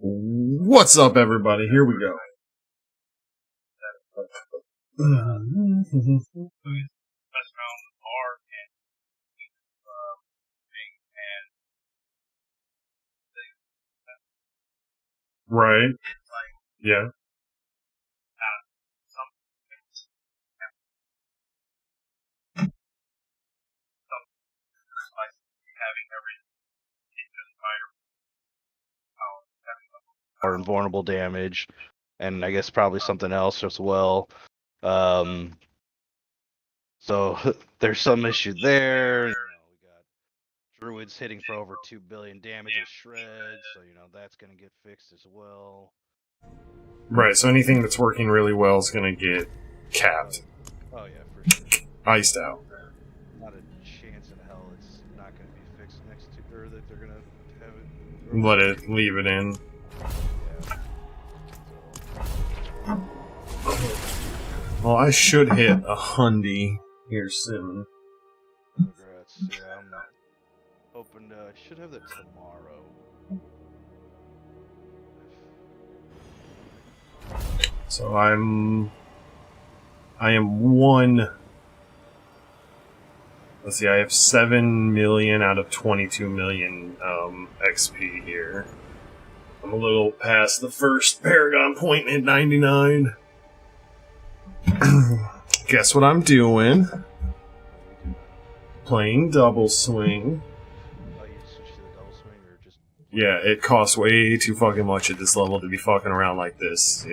What's up, everybody? Here we go. Right. Yeah. Or invulnerable damage, and I guess probably something else as well. So there's some issue there. We got druids hitting for over 2 billion damage of shreds, so that's gonna get fixed as well. Right, so anything that's working really well is gonna get capped. Oh yeah, for sure. Iced out. Not a chance in hell it's not gonna be fixed next to, or that they're gonna have it. Leave it in. Yeah. Well, I should hit 100 here soon. Congrats. Yeah, I'm hoping I should have that tomorrow. So I am one. Let's see, I have 7 million out of 22 million XP here. I'm a little past the first Paragon point at 99. Guess what I'm doing? Playing double swing. Oh, you switched to the double swing, or just? Yeah, it costs way too fucking much at this level to be fucking around like this.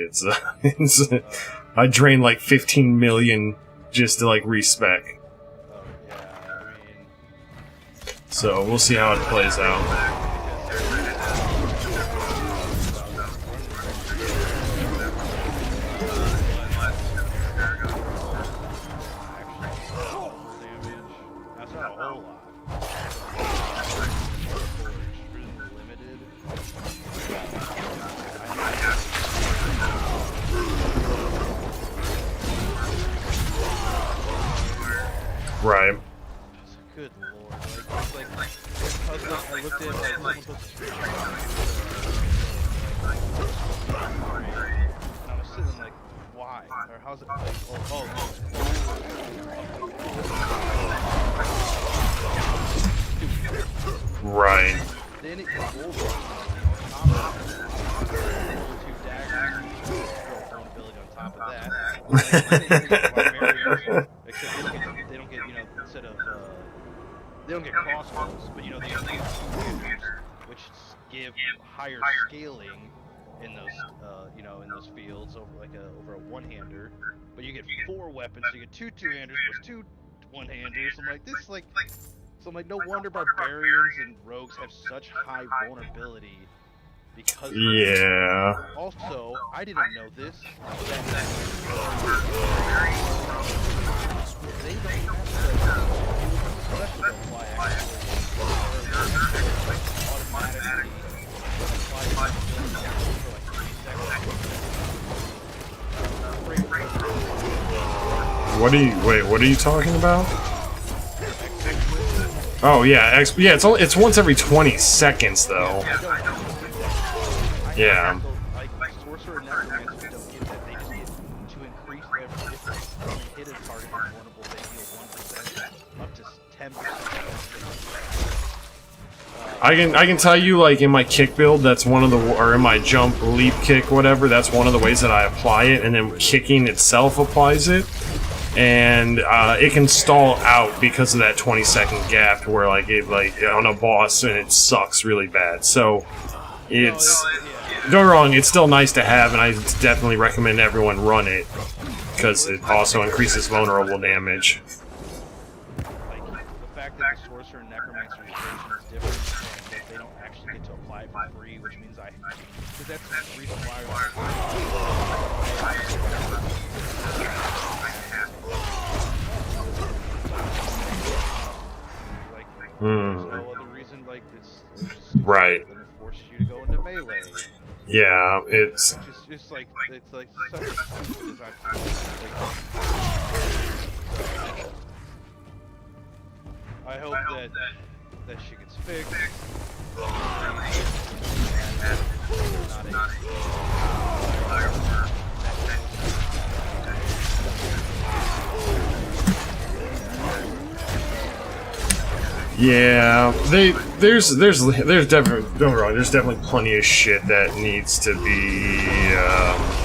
I drained like 15 million just to like respec. Oh yeah, I mean. So we'll see how it plays out. Right. Good lord. I looked at someone posted and I was sitting like, why? Or how's it like, Right. Then it goes over. Two daggers, vulnerability on top of that. Except they don't get, instead of, they don't get crossbows, but they get which give higher scaling in those, in those fields over over a one-hander. But you get 4 weapons, so you get 2 two-handers plus 2 one-handers. I'm like, this like, so I'm like, no wonder barbarians and rogues have such high vulnerability. Because yeah. Also, I didn't know this. They don't have special apply automatically apply for like 3 seconds. What are you talking about? Oh yeah, it's once every 20 seconds though. Yeah. Like sorcerer and necromancer don't get that. They just get to increase their difference. When they hit a target that's vulnerable, they heal 1% up to 10%. I can tell you, like in my kick build, that's one of the, or in my jump, leap, kick, whatever. That's one of the ways that I apply it, and then kicking itself applies it, and it can stall out because of that 20-second gap, where like on a boss, and it sucks really bad. So it's. Don't get me wrong, it's still nice to have, and I definitely recommend everyone run it, because it also increases vulnerable damage. Like, the fact that the sorcerer and necromancer version is different, and that they don't actually get to apply it for free, which means because that's the reason why there's no other reason, like, it's right. It forces you to go into melee. Yeah, it's like such a stupid design. I hope that that shit gets fixed. Yeah, there's definitely, don't get me wrong, there's definitely plenty of shit that needs to be here.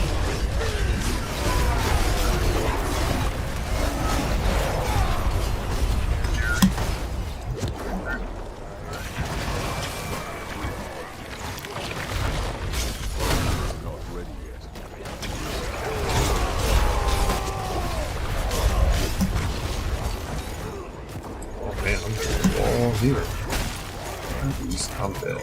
I'm dead.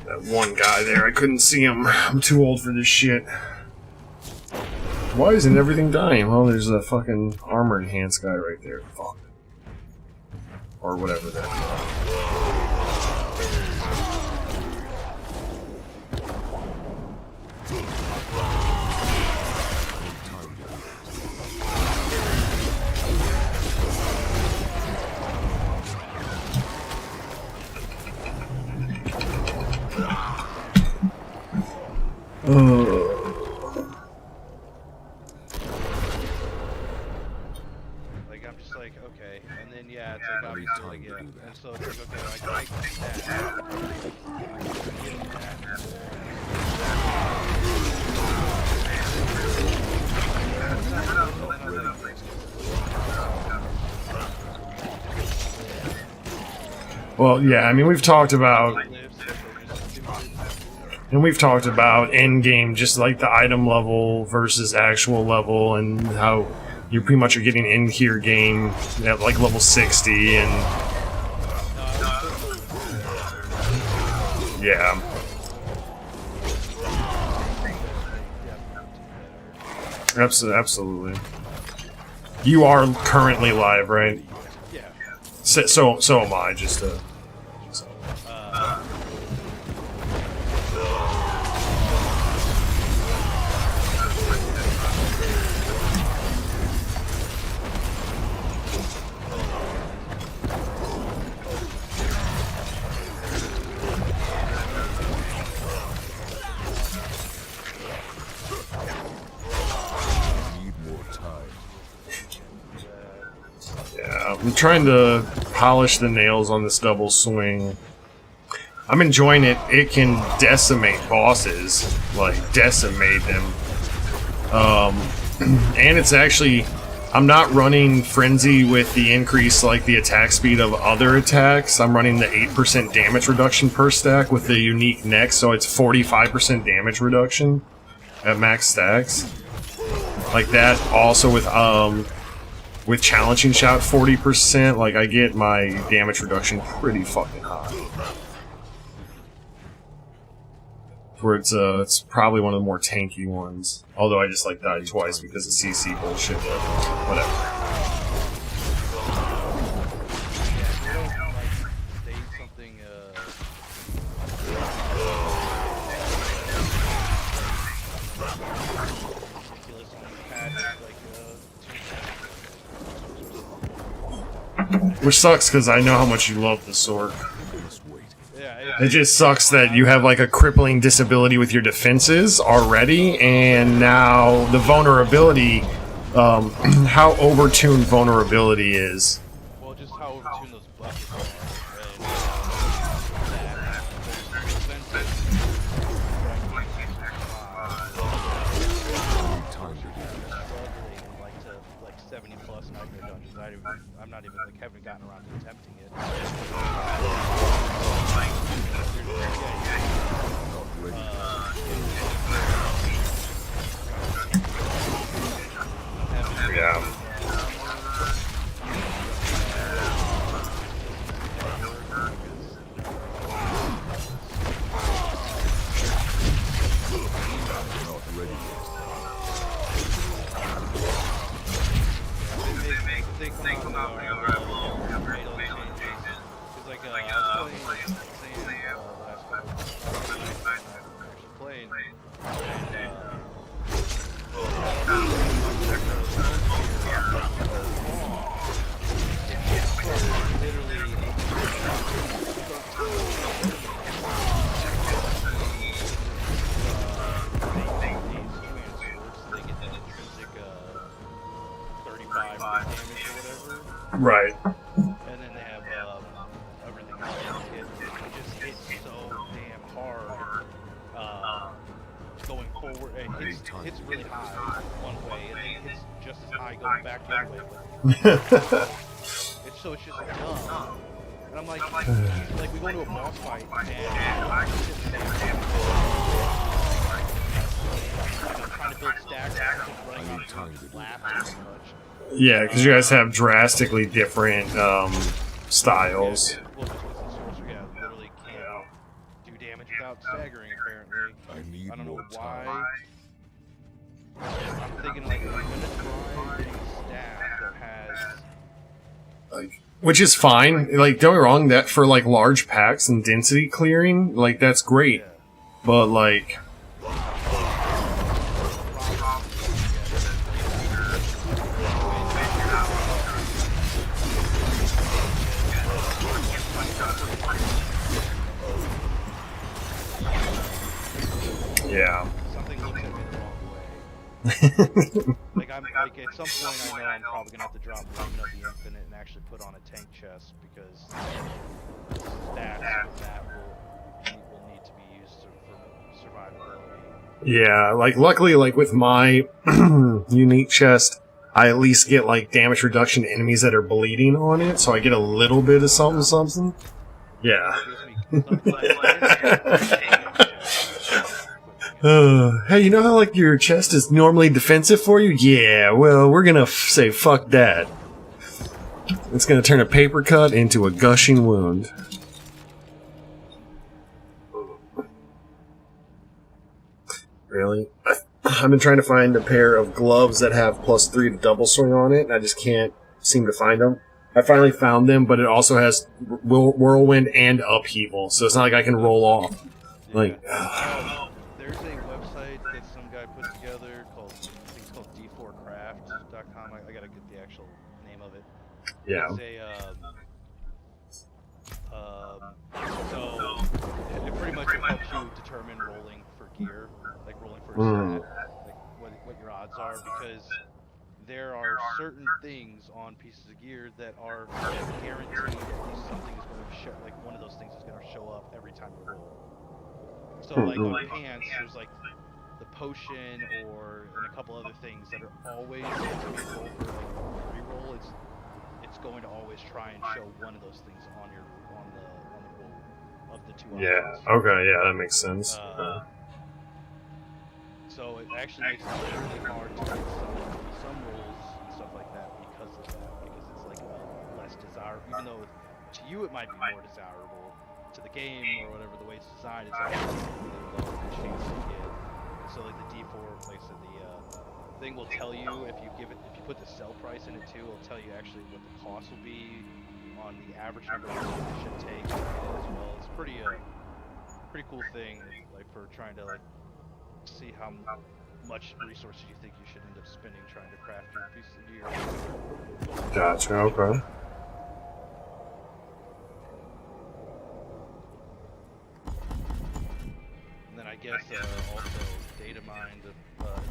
That one guy there, I couldn't see him. I'm too old for this shit. Why isn't everything dying? Well, there's a fucking armor enhanced guy right there. Fuck. Or whatever that is. Like I'm just like okay, and then yeah, it's like obviously like yeah, and so it's like okay, I can get that. Well, yeah, I mean, we've talked about end game, just like the item level versus actual level, and how you pretty much are getting in here game at like level 60, and yeah. Absolutely. You are currently live, right? Yeah. So am I. Just yeah, I'm trying to polish the nails on this double swing. I'm enjoying it. It can decimate bosses, like decimate them. And it's actually, I'm not running Frenzy with the increase like the attack speed of other attacks. I'm running the 8% damage reduction per stack with the unique neck, so it's 45% damage reduction at max stacks. Like that, also with challenging shout 40%, like I get my damage reduction pretty fucking high. Where it's probably one of the more tanky ones. Although I just like died twice because of CC bullshit, but whatever. Which sucks because I know how much you love the sword. It just sucks that you have like a crippling disability with your defenses already, and now the vulnerability, how overtuned vulnerability is. Well, just how overtuned those buckets are. Like 70 plus nightmare dungeons. I'm not even like haven't gotten around to attempting it. Yeah. Right. And then they have everything else. It just hits so damn hard going forward. It hits really high one way, and then it hits just as high going back the other way. But it's just dumb. And I'm like, we go into a boss fight, and I just trying to build stacks, and running out of laughing too much. Yeah, because you guys have drastically different styles. Yeah, well, just with the sorcerer, yeah, literally can't do damage without staggering, apparently. I don't know why. I'm thinking, like, I'm gonna try getting a staff that has... Like, which is fine. Like, don't get me wrong, that for, like, large packs and density clearing, like, that's great. Yeah. But, like... Yeah. Something looks at me the wrong way. Like, at some point I know I'm probably gonna have to drop Remnant of the Infinite and actually put on a tank chest, because stats from that will need to be used for survivability. Yeah, like, luckily, like, with my unique chest, I at least get, like, damage reduction to enemies that are bleeding on it, so I get a little bit of something. Yeah. Hey, you know how, like, your chest is normally defensive for you? Yeah, well, we're gonna say fuck that. It's gonna turn a paper cut into a gushing wound. Really? I've been trying to find a pair of gloves that have +3 to double swing on it, and I just can't seem to find them. I finally found them, but it also has whirlwind and upheaval, so it's not like I can roll off. Like... There's a website that some guy put together called, I think it's called d4craft.com. I gotta get the actual name of it. Yeah. It's so it pretty much helps you determine rolling for gear, like rolling for a stat, like what your odds are, because there are certain things on pieces of gear that are guaranteed at least something is going to show, like one of those things is going to show up every time you roll. So like on pants, there's like the potion and a couple other things that are always going to be rolled for like reroll. It's going to always try and show one of those things on the roll of the two options. Yeah. Okay. Yeah, that makes sense. So it actually makes it really hard to get some rolls and stuff like that because of that, because it's like less desirable, even though to you it might be more desirable. To the game or whatever, the way it's designed, it's actually really low chance to get. So like the D4, like I said, the thing will tell you if you put the sell price in it too, it'll tell you actually what the cost will be on the average number of rolls it should take as well. It's pretty cool thing, like for trying to like see how much resources you think you should end up spending trying to craft your piece of gear. Gotcha. Okay. I guess also data mined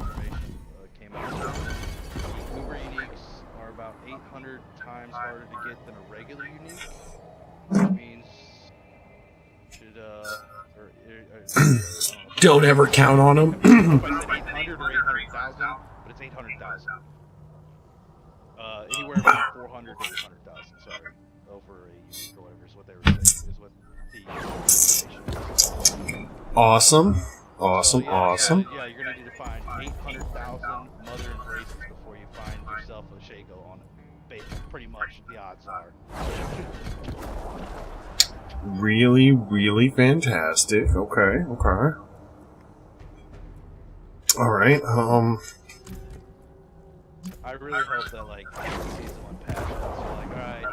information came out. The Uber uniques are about 800 times harder to get than a regular unique, which means don't ever count on them. I said 800 or 800,000, but it's 800,000. Anywhere from 400 to 800,000. Sorry, over a unique or whatever is what they were saying. Is what the Awesome. So, Awesome. Yeah, you're gonna need to find 800,000 mother embraces before you find yourself a Shago on it. Pretty much the odds are. Really, really fantastic. Okay. Alright, I really hope that, like, season 1 patch is like, alright,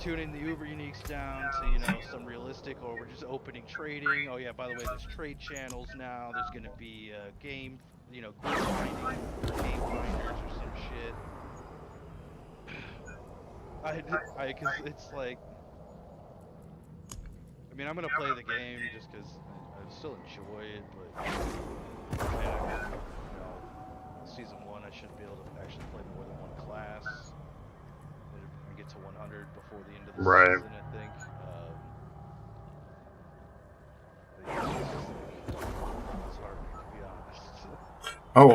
tuning the Uber uniques down to, you know, some realistic, or we're just opening trading. Oh yeah, by the way, there's trade channels now. There's gonna be game, you know, group finding for game finders or some shit. Cause it's like, I mean, I'm gonna play the game just cause I still enjoy it, but man, you know, season 1 I should be able to actually play more than one class. to 100 before the end of the Right. season, I think. But yeah, it's hard, to be honest. Oh,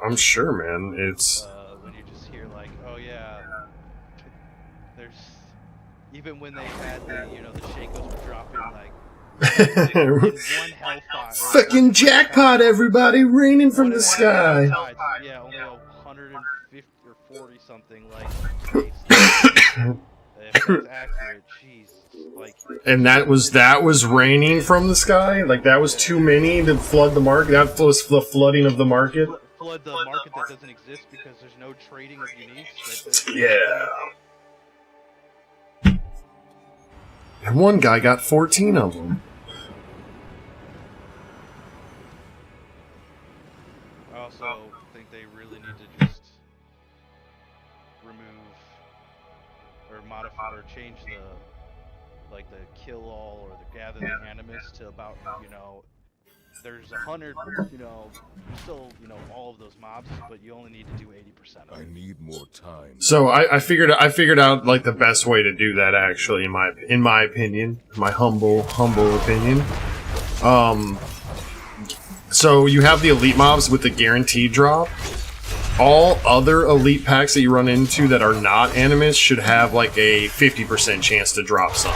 I'm sure, man. It's When you just hear like, oh yeah, there's even when they had the the Shakos were dropping like in one hellfire. fucking jackpot, everybody, raining from the sky. Yeah, only 150 or 40 something like. If that's accurate, jeez, like. And that was raining from the sky. Like that was too many to flood the market. That was the flooding of the market. Flood the market that doesn't exist because there's no trading of uniques. Yeah. And one guy got 14 of them. I also think they really need to just remove or modify or change the kill all or the gather the animus to about there's 100 still all of those mobs, but you only need to do 80% of it. I need more time. So I figured out like the best way to do that, actually, in my opinion, my humble opinion. So you have the elite mobs with the guaranteed drop. All other elite packs that you run into that are not animus should have like a 50% chance to drop some.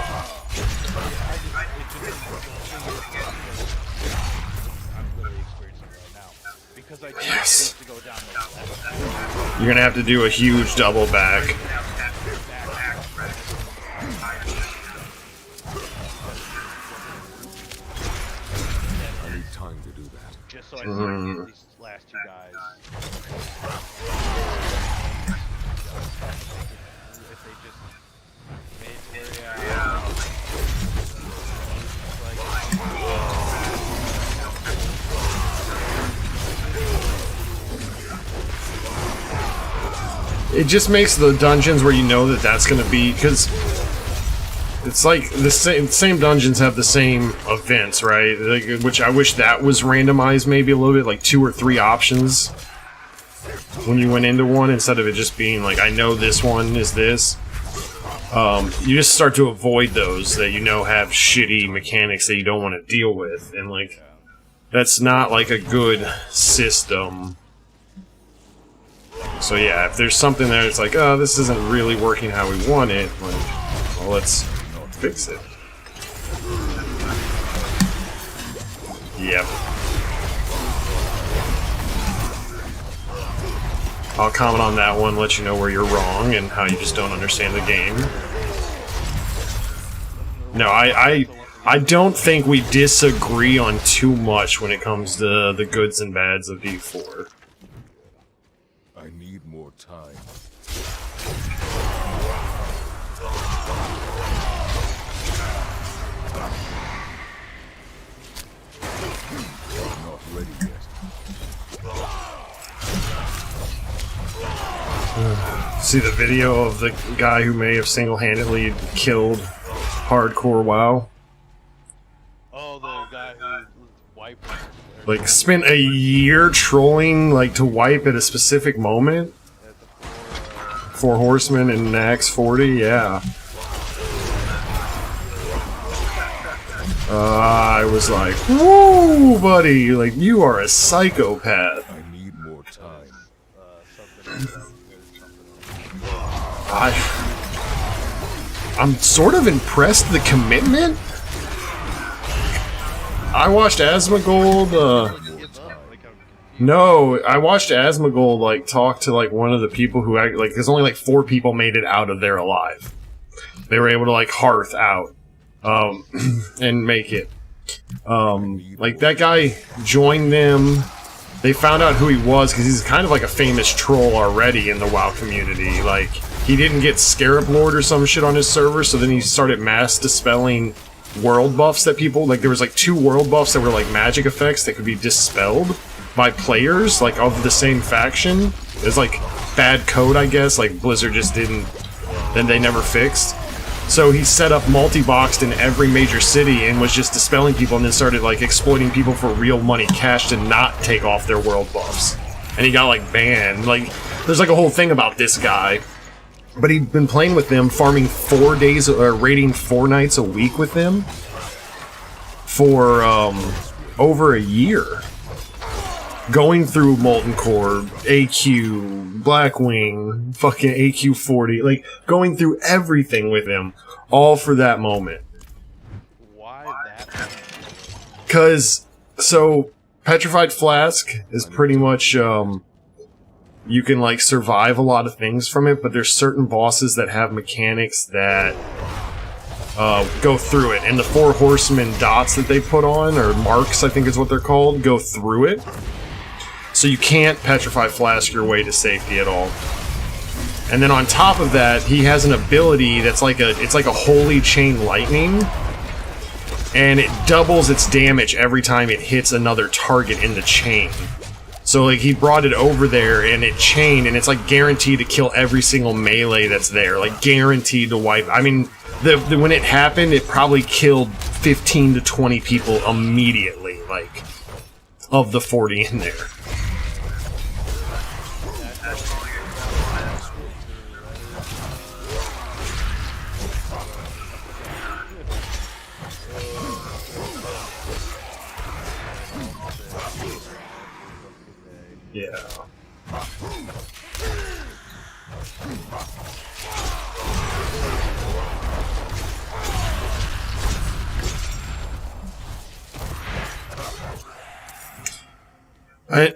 Yes. You're gonna have to do a huge double back. I need time to do that. Just so I can get these last two guys. If they just made where It just makes the dungeons where you know that that's going to be, because it's like the same dungeons have the same events, right? Like, which I wish that was randomized maybe a little bit, like 2 or 3 options when you went into one, instead of it just being like, I know this one is this. You just start to avoid those that have shitty mechanics that you don't want to deal with, and like that's not like a good system. So yeah, if there's something there that's like, oh, this isn't really working how we want it, like, well, let's fix it. Yep. I'll comment on that one, let you know where you're wrong and how you just don't understand the game. No, I don't think we disagree on too much when it comes to the goods and bads of D4. I need more time. I'm not ready yet. See the video of the guy who may have single-handedly killed hardcore WoW? Oh, the guy who wiped. Like, spent a year trolling, like, to wipe at a specific moment? 4 Horsemen and Nax 40, yeah. I was like, woo, buddy, like, you are a psychopath. I need more time. I'm sort of impressed the commitment. I watched Asmongold, no, I watched Asmongold, like, talk to, like, one of the people who, like, there's only, like, 4 people made it out of there alive. They were able to, like, hearth out, and make it. Like, that guy joined them. They found out who he was, because he's kind of like a famous troll already in the WoW community. Like, he didn't get Scarab Lord or some shit on his server, so then he started mass dispelling world buffs that people, like, there was like 2 world buffs that were like magic effects that could be dispelled by players, like, of the same faction. It was like bad code, I guess, like Blizzard just didn't, then they never fixed. So he set up multi-boxed in every major city and was just dispelling people, and then started like exploiting people for real money cash to not take off their world buffs. And he got like banned. Like, there's like a whole thing about this guy. but he'd been playing with them, farming 4 days, or raiding 4 nights a week with them for over a year. Going through Molten Core, AQ, Blackwing, fucking AQ40, like, going through everything with him, all for that moment. Why that? Because, so, Petrified Flask is pretty much, you can, like, survive a lot of things from it, but there's certain bosses that have mechanics that go through it. And the 4 horsemen dots that they put on, or marks I think is what they're called, go through it. So you can't Petrify Flask your way to safety at all. And then on top of that, he has an ability that's like it's like a Holy Chain Lightning. And it doubles its damage every time it hits another target in the chain. So like he brought it over there and it chained, and it's like guaranteed to kill every single melee that's there. Like guaranteed to wipe. I mean, when it happened, it probably killed 15 to 20 people immediately, like, of the 40 in there. Yeah.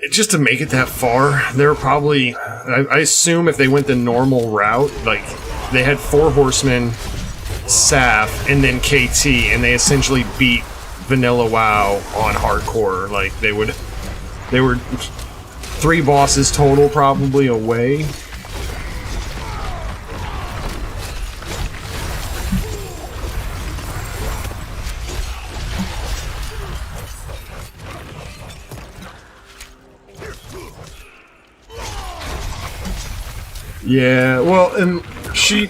Just to make it that far, they were probably, I assume if they went the normal route, like, they had 4 horsemen, Saf, and then KT, and they essentially beat Vanilla WoW on hardcore. Like, they were 3 bosses total probably away. Yeah, well, and she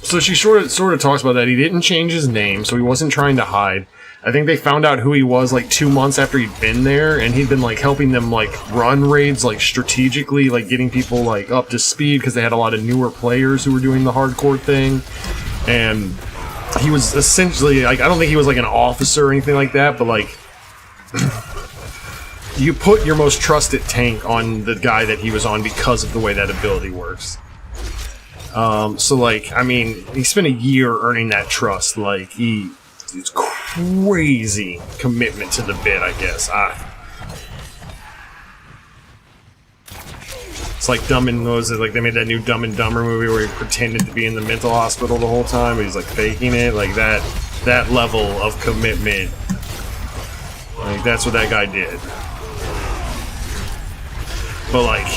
sort of talks about that. He didn't change his name, so he wasn't trying to hide. I think they found out who he was like 2 months after he'd been there, and he'd been like helping them like run raids, like strategically, like getting people like up to speed because they had a lot of newer players who were doing the hardcore thing. And he was essentially like, I don't think he was like an officer or anything like that, but like you put your most trusted tank on the guy that he was on because of the way that ability works. So like, I mean, he spent a year earning that trust. Like it's crazy commitment to the bit, I guess. It's like Dumb and was it like they made that new Dumb and Dumber movie where he pretended to be in the mental hospital the whole time, but he's like faking it. Like that level of commitment. Like that's what that guy did. But like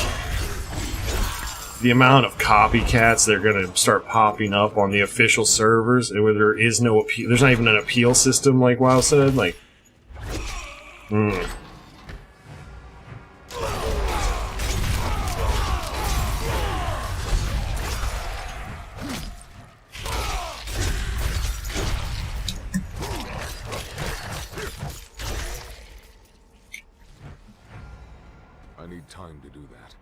the amount of copycats that are going to start popping up on the official servers, and where there is no appeal, there's not even an appeal system like WoW said, like, I need time to do that.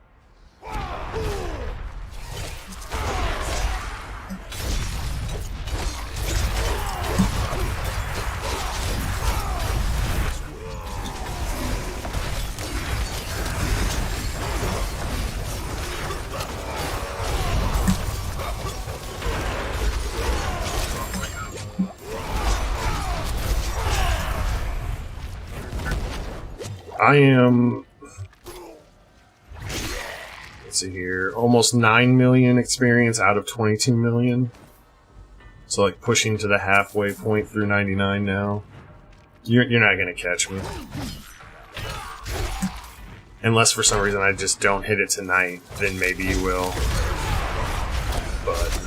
I am, let's see here, almost 9 million experience out of 22 million. So like pushing to the halfway point through 99 now. You're not gonna catch me. Unless for some reason I just don't hit it tonight, then maybe you will. But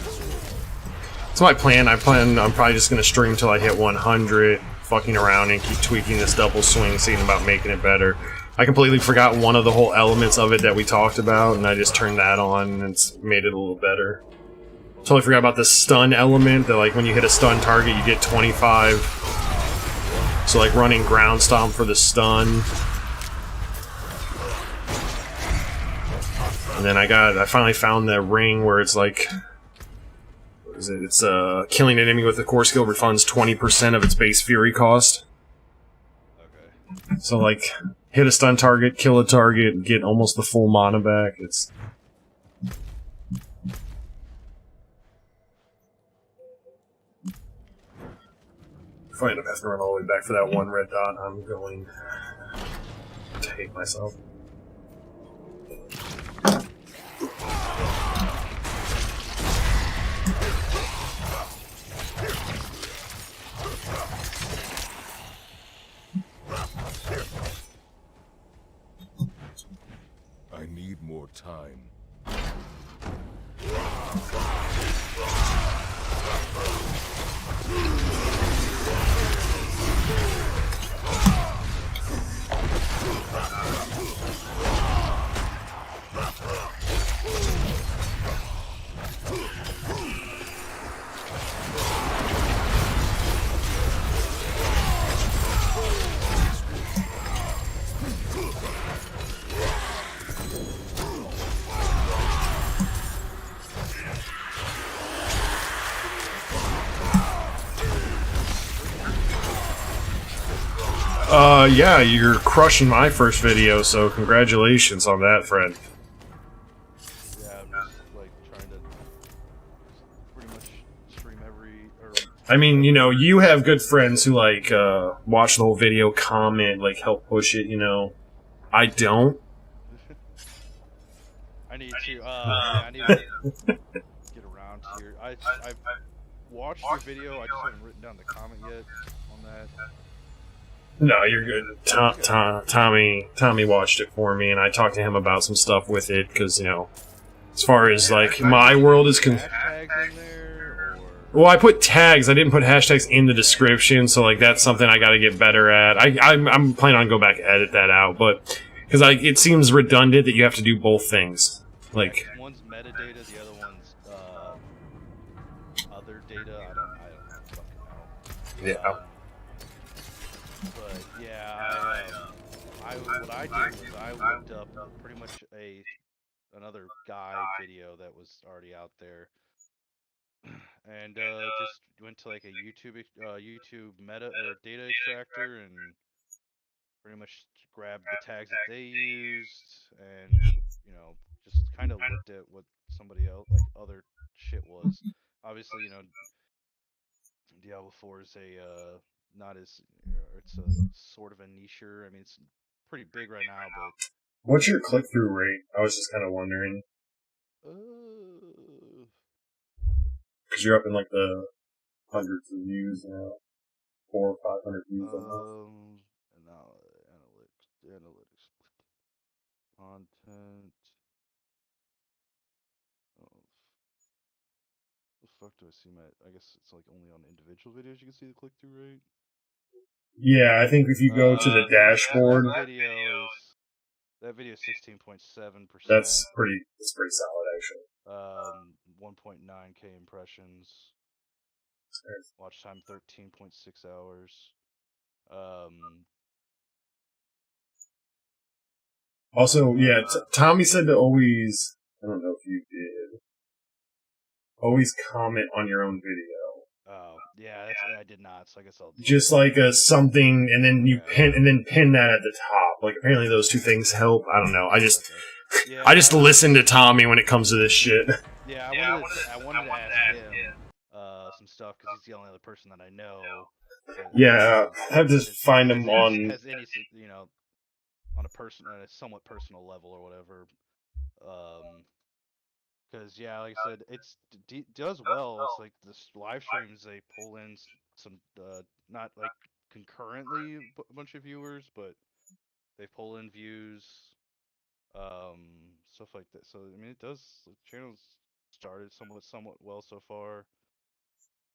it's my plan. I'm probably just gonna stream till I hit 100. Fucking around and keep tweaking this double swing, seeing about making it better. I completely forgot one of the whole elements of it that we talked about, and I just turned that on and it's made it a little better. Totally forgot about the stun element, that like when you hit a stun target you get 25. So like running ground stomp for the stun. And then I finally found the ring where it's like, what is it? It's killing an enemy with a core skill refunds 20% of its base fury cost. Okay. So like, hit a stun target, kill a target, get almost the full mana back. It's if I end up having to run all the way back for that one red dot, I'm going to hate myself. I need more time. Yeah, you're crushing my first video, so congratulations on that, friend. Yeah, I'm just like trying to pretty much stream every I mean, you know, you have good friends who, like, watch the whole video, comment, like, help push it, you know. I don't. I need to yeah, I need to get around to your I've watched your video, I just haven't written down the comment yet on that. No, you're good. Tommy watched it for me, and I talked to him about some stuff with it, because, you know, as far as, like, my world is hashtags in there, or well, I put tags. I didn't put hashtags in the description, so like that's something I got to get better at. I'm planning on go back and edit that out, but because like it seems redundant that you have to do both things. Like one's metadata, the other one's other data. I don't fucking know. yeah, But yeah, what I did was I looked up pretty much another guide video that was already out there, and just went to like a YouTube meta or data extractor and pretty much grabbed the tags that they used and just kind of looked at what somebody else like other shit was. Obviously, Diablo 4 is not as it's a sort of a nicher. I mean, it's pretty big right now, but what's your click through rate? I was just kind of wondering uh, because you're up in like the hundreds of views now, 400 or 500 views a month. now analytics, content. Oh, the fuck do I see my? I guess it's like only on individual videos you can see the click through rate. Yeah, I think if you go to the dashboard, That video is 16.7%. that's pretty solid actually. 1.9K impressions. Watch time 13.6 hours. Also, yeah, Tommy said to always. I don't know if you did. Always comment on your own video. Oh, yeah, I did not, so I guess I'll do Just like a something, and then you pin that at the top. Like apparently those two things help. I don't know. I just listen to Tommy when it comes to this shit. Yeah, I wanted to ask him some stuff because he's the only other person that I know. Yeah, I have to find him on. Has any on a somewhat personal level or whatever. Because yeah, like I said, does well. It's like this live streams they pull in some not like concurrently a bunch of viewers, but they pull in views, stuff like that. So I mean, it does. The channel's started somewhat well so far.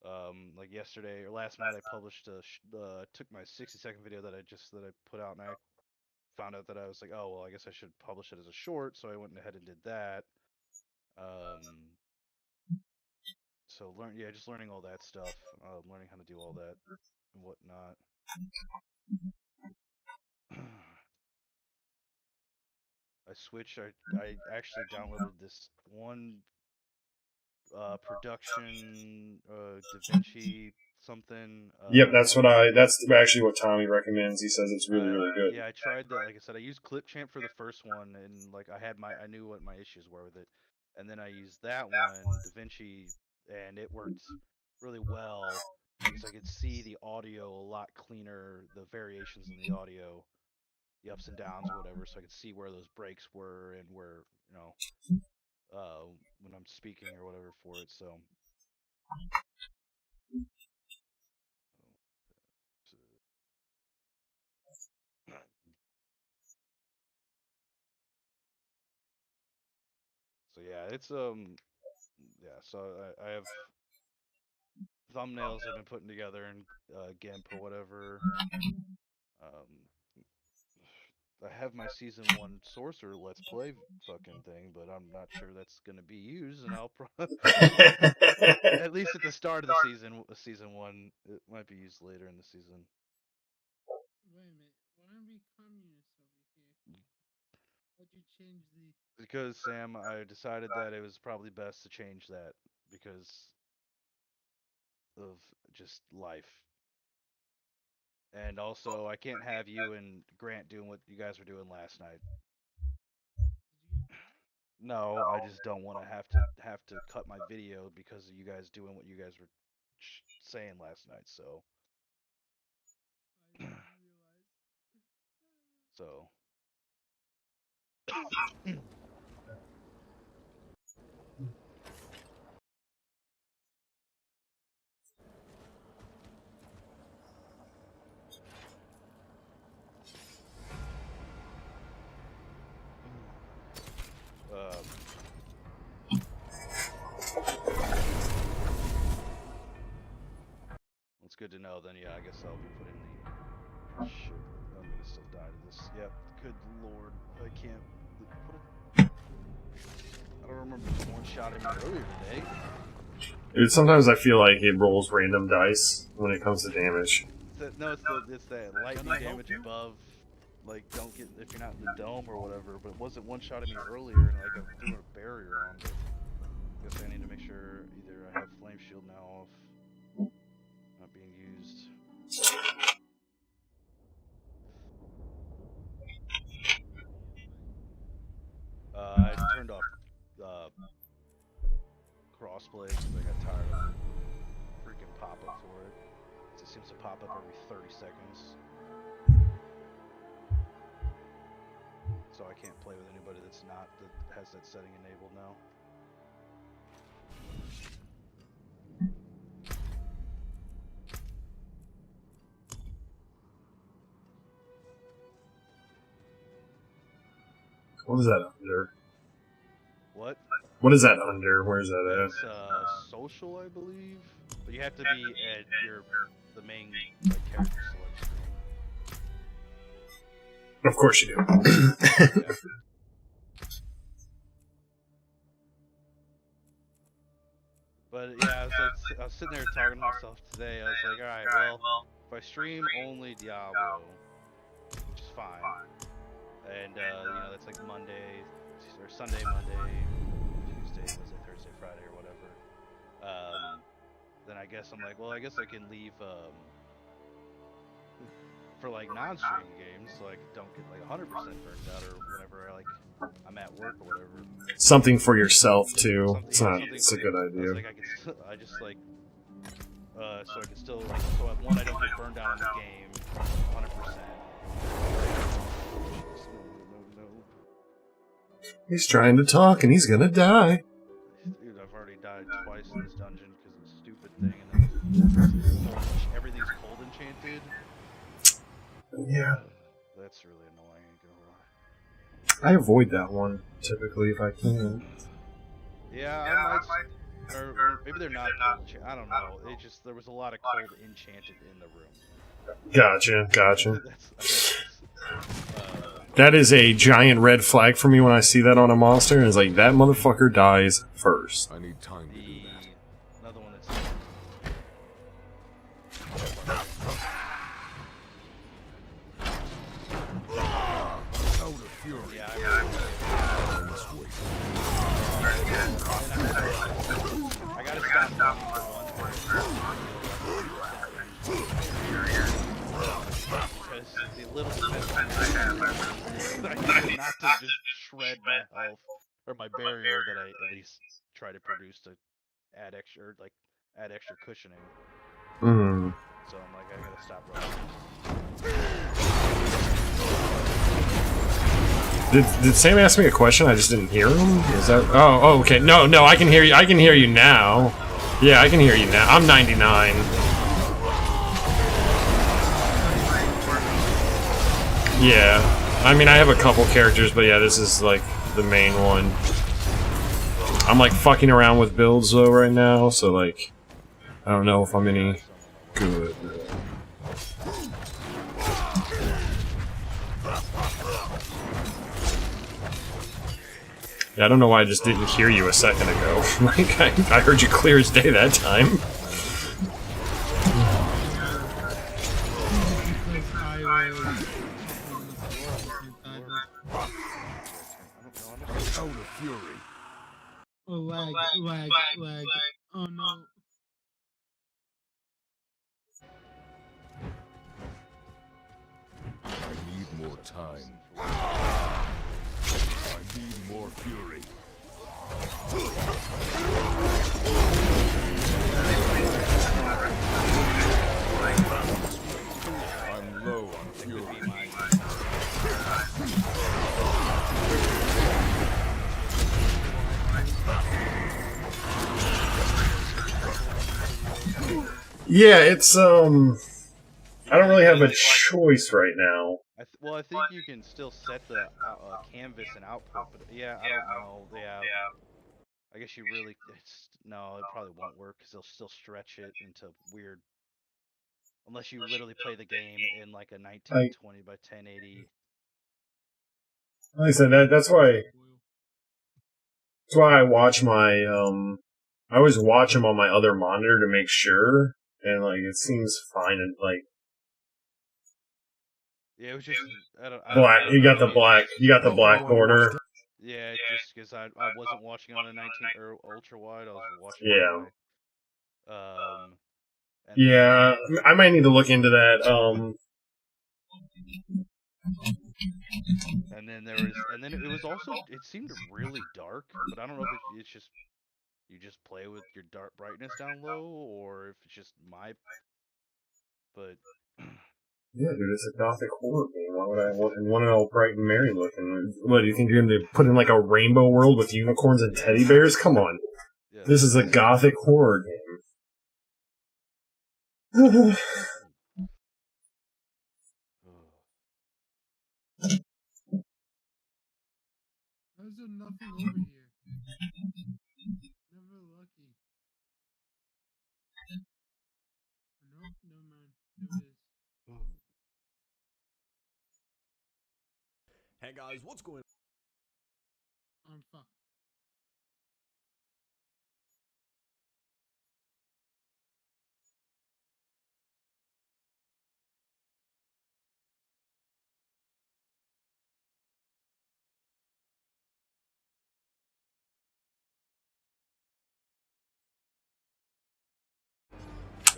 Like yesterday or last night, I published took my 60-second video that I put out, and I found out that I was like, oh well, I guess I should publish it as a short, so I went ahead and did that. So just learning all that stuff, learning how to do all that and whatnot. I switched. I actually downloaded this one production DaVinci something. Yep, that's actually what Tommy recommends. He says it's really, really good. Yeah, I tried that. Like I said, I used Clipchamp for the first one, and like I knew what my issues were with it, and then I used that one, DaVinci, and it worked really well because I could see the audio a lot cleaner, the variations in the audio, the ups and downs or whatever, so I could see where those breaks were and where when I'm speaking or whatever for it. So so yeah, it's yeah. So I have thumbnails I've been putting together in GIMP or whatever. Um, I have my season 1 sorcerer let's play fucking thing, but I'm not sure that's gonna be used, and I'll at least at the start of the season 1, it might be used later in the season. Wait a minute. Why are we communists over here? Why'd you change the? Because Sam, I decided that it was probably best to change that because of just life. And also, I can't have you and Grant doing what you guys were doing last night. Did you get mad? No, I just don't want to have to cut my video because of you guys doing what you guys were saying last night. So, I didn't realize. so it's good to know. Then, yeah, I guess I'll be putting the shit. I'm gonna still die to this. Yep. Good lord, I can't. I don't remember if one shot at me earlier today. Dude, sometimes I feel like it rolls random dice when it comes to damage. It's that lightning damage above. Like, don't get if you're not in the dome or whatever. But it wasn't one shot at me earlier, and like I threw a barrier on. But I guess I need to make sure either I have flame shield now off, not being used. I turned off crossplay because I got tired of freaking pop-up for it. It seems to pop up every 30 seconds. So I can't play with anybody that has that setting enabled now. What is that under? What? What is that under? Where's that It's social, I believe. But you have to be at the main character select screen. at? Of course you do. Yeah. But yeah, I was sitting there talking to myself today. I was like, all right, well, if I stream only Diablo, which is fine, and that's like Monday or Sunday, Monday, Tuesday, Wednesday, Thursday, Friday, or whatever. Then I guess I'm like, well, I guess I can leave for like non-streaming games, so I don't get like 100% burnt out or whenever I'm at work or whatever. Something for yourself too. It's a good I idea. was like, I just like, so I can still like, so at one I don't get burned out on the game, 100%. No. He's trying to talk and he's gonna die. Dude, I've already died twice in this dungeon because of the stupid thing, and then everything's cold enchanted. Yeah. That's really annoying, ain't gonna lie. I avoid that one typically if I can. Yeah, I might, or maybe they're not cold enchanted. I don't know. There was a lot of cold enchanted in the room. Gotcha. That is a giant red flag for me when I see that on a monster. It's like, that motherfucker dies first. I need time to do that. Another one that's Out of fury. yeah, I gotta stop running for one. Because the little defense I have, I need not to just shred my health or my barrier that I at least try to produce to add extra cushioning. Hmm. So I'm like, I gotta stop running. Did Sam ask me a question? I just didn't hear him. Is that? Oh, okay. No, I can hear you. I can hear you now. Yeah, I can hear you now. I'm 99. Yeah. I mean, I have a couple characters, but yeah, this is like the main one. I'm like fucking around with builds though right now, so like, I don't know if I'm any good. Yeah, I don't know why I just didn't hear you a second ago. Like, I heard you clear as day that time. Out of fury. Oh, lag. Oh no. I need more time. I need more fury. I'm low on fury. Yeah, it's I don't really have a choice right now. Well, I think you can still set the canvas and output, but yeah, I don't know. Yeah, I guess you really. No, it probably won't work because they'll still stretch it into weird. Unless you literally play the game in like a 1920 by 1080. Like I said, that's why I watch my I always watch them on my other monitor to make sure, and like it seems fine and like. Yeah, it was just Black. You got the black. You got the black border. Yeah, just because I wasn't watching on a 19 or ultra wide, I was watching. Yeah. On my, yeah, I might need to look into that. And then it was also, it seemed really dark, but I don't know if it's just you just play with your dark brightness down low, or if it's just my. But yeah, dude, it's a gothic horror game. Why would I want it all bright and merry looking? What, do you think you're going to put in like a rainbow world with unicorns and teddy bears? Come on. Yeah. This is a gothic horror game. How's there nothing over here? Never lucky. Nope, no man. There it is. Hey guys, what's going I'm fucked.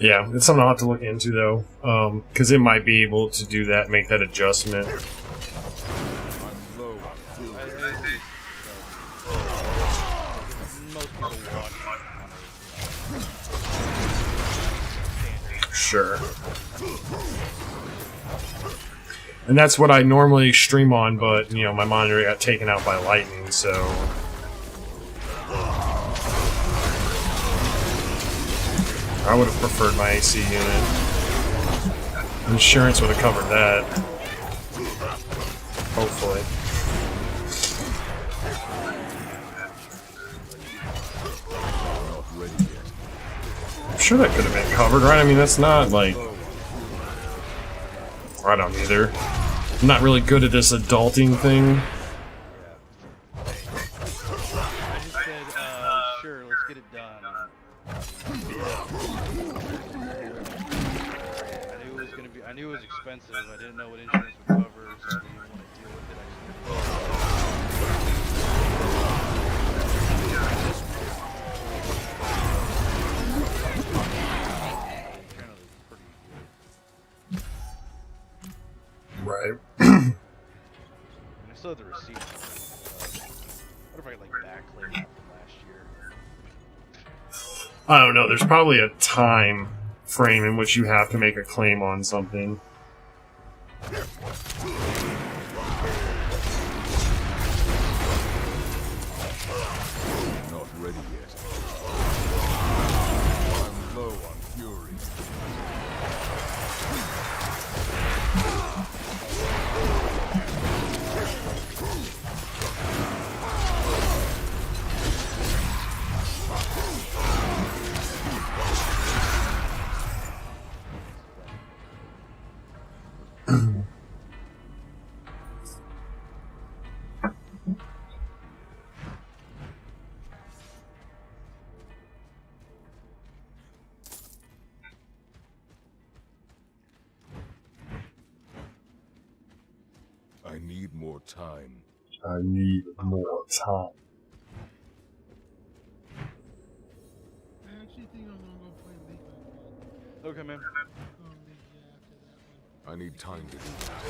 Yeah, it's something I'll have to look into though, because it might be able to do that, make that adjustment. Sure. And that's what I normally stream on, but, you know, my monitor got taken out by lightning, so... I would have preferred my AC unit. Insurance would have covered that. Hopefully. I'm sure that could have been covered, right? I mean, that's not, like... I don't either. I'm not really good at this adulting thing. I just said, sure, let's get it done. I knew it was expensive. I didn't know what insurance would cover, so I didn't want to deal with it. still have the receipt. What if I could like backclaim that from last year? I don't know. There's probably a time frame in which you have to make a claim on something. Not ready yet. I'm low on fury. I need more time. I need more time. I actually think I'm gonna go play League of Legends. Okay, man. League, yeah, after that one. I need time to do that.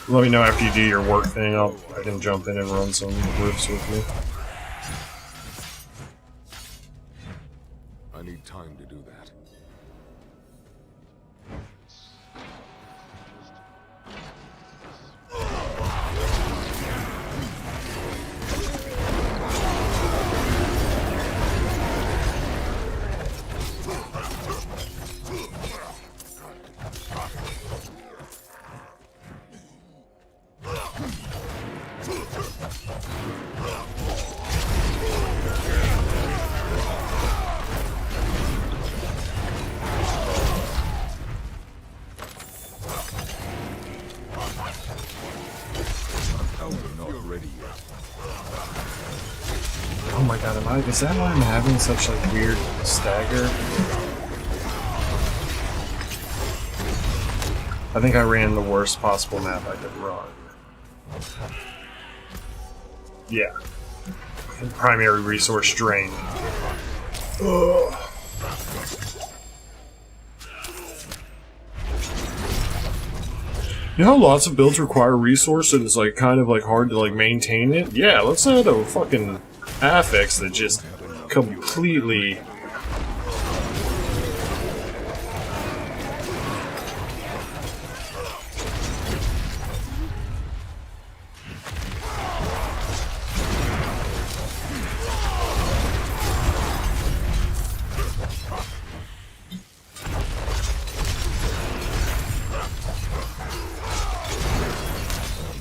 Let me know after you do your work thing. I can jump in and run some riffs with you. I need time to do that. Not ready yet. Oh my god, is that why I'm having such like weird stagger? I think I ran the worst possible map I could run. Yeah. Primary resource drain. Ugh. You know how lots of builds require resource and it's like kind of like hard to like maintain it? Yeah, let's add a fucking affix that just completely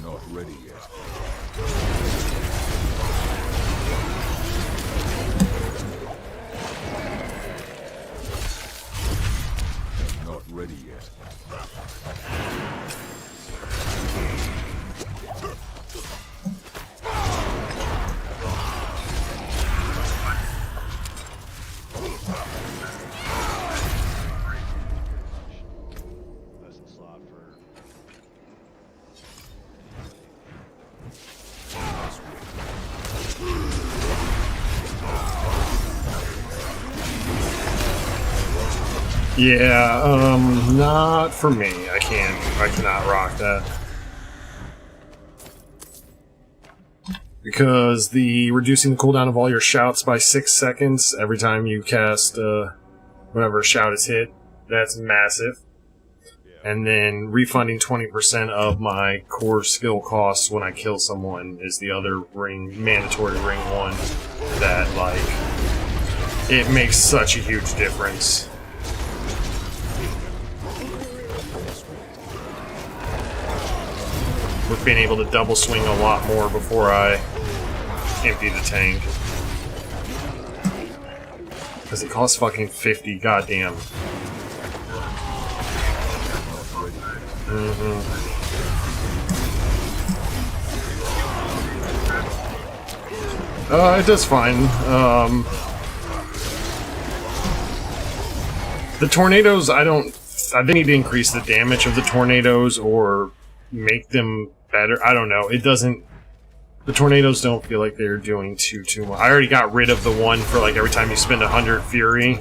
Not ready yet. Not ready yet. That's the slot for. yeah, not for me. I cannot rock that. Because the reducing the cooldown of all your shouts by 6 seconds every time you cast whenever a shout is hit, that's massive. And then refunding 20% of my core skill costs when I kill someone is the other mandatory ring one that, like, it makes such a huge difference. With being able to double swing a lot more before I empty the tank. Because it costs fucking 50, goddamn. It does fine. The tornadoes, I think need to increase the damage of the tornadoes or make them better. I don't know. It doesn't The tornadoes don't feel like they're doing too much. I already got rid of the one for like every time you spend 100 fury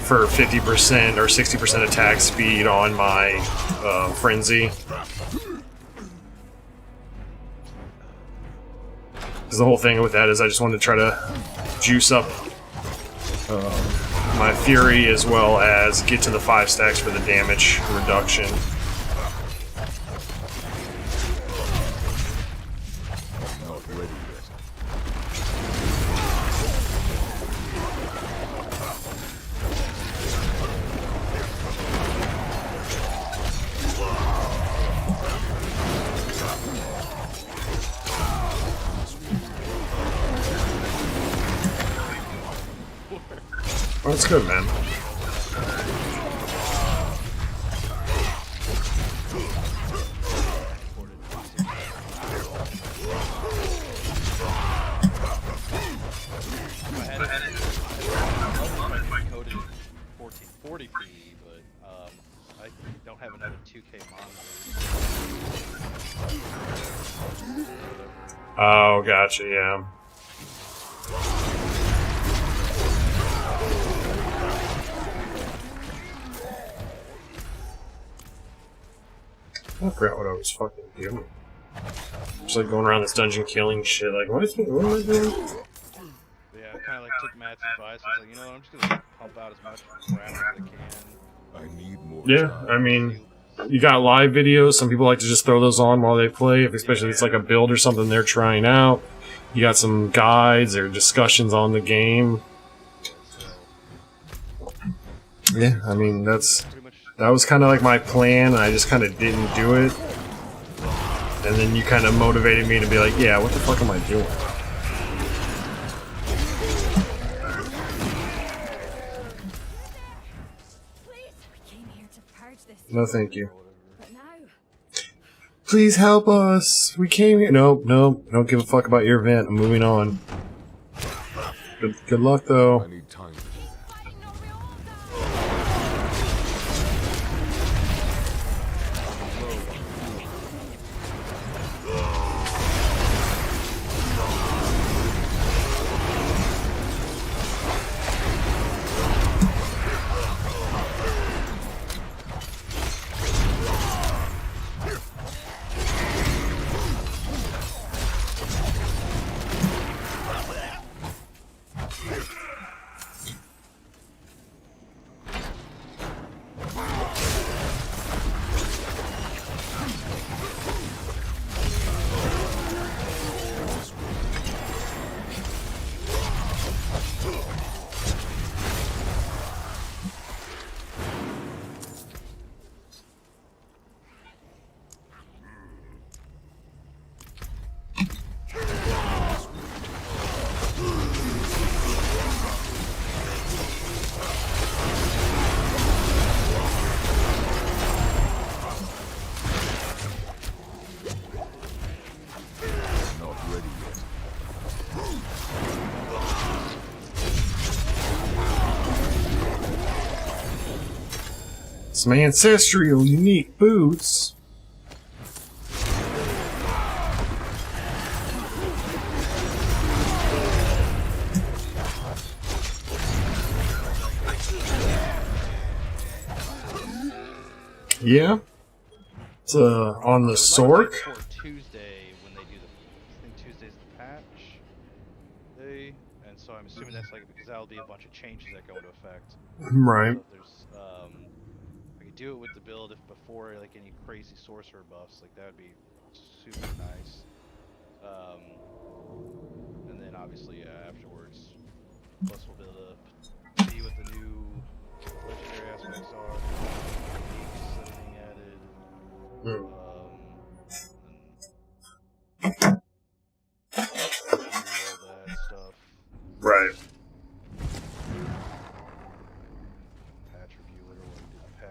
for 50% or 60% attack speed on my frenzy. Because the whole thing with that is I just wanted to try to juice up my fury as well as get to the 5 stacks for the damage reduction. Not ready yet. Oh, that's good, man. Coded 1440p, but I don't have another 2K monitor. Oh, gotcha, yeah. I forgot what I was fucking doing. Just like going around this dungeon killing shit. Like, what am I doing? Yeah, I kind of like took Matt's advice. I was like, you know what, I'm just gonna pump out as much crap as I can. I need more Yeah, time. I mean, you got live videos. Some people like to just throw those on while they play, especially if it's like a build or something they're trying out. You got some guides or discussions on the game. Yeah, I mean, that was kind of like my plan, and I just kind of didn't do it. And then you kind of motivated me to be like, yeah, what the fuck am I doing? No, thank you. Please help us. We came here. Nope, nope. Don't give a fuck about your event. I'm moving on. Good luck, though. I need time to do that. Not ready yet. Some ancestral unique boots. Yeah. It's on the Sork. For Tuesday when they do the, I think Tuesday's the patch day, and so I'm assuming that's like because that'll be a bunch of changes that go into effect. Right. So if there's I could do it with the build if before like any crazy sorcerer buffs, like that would be super nice. And then obviously afterwards, plus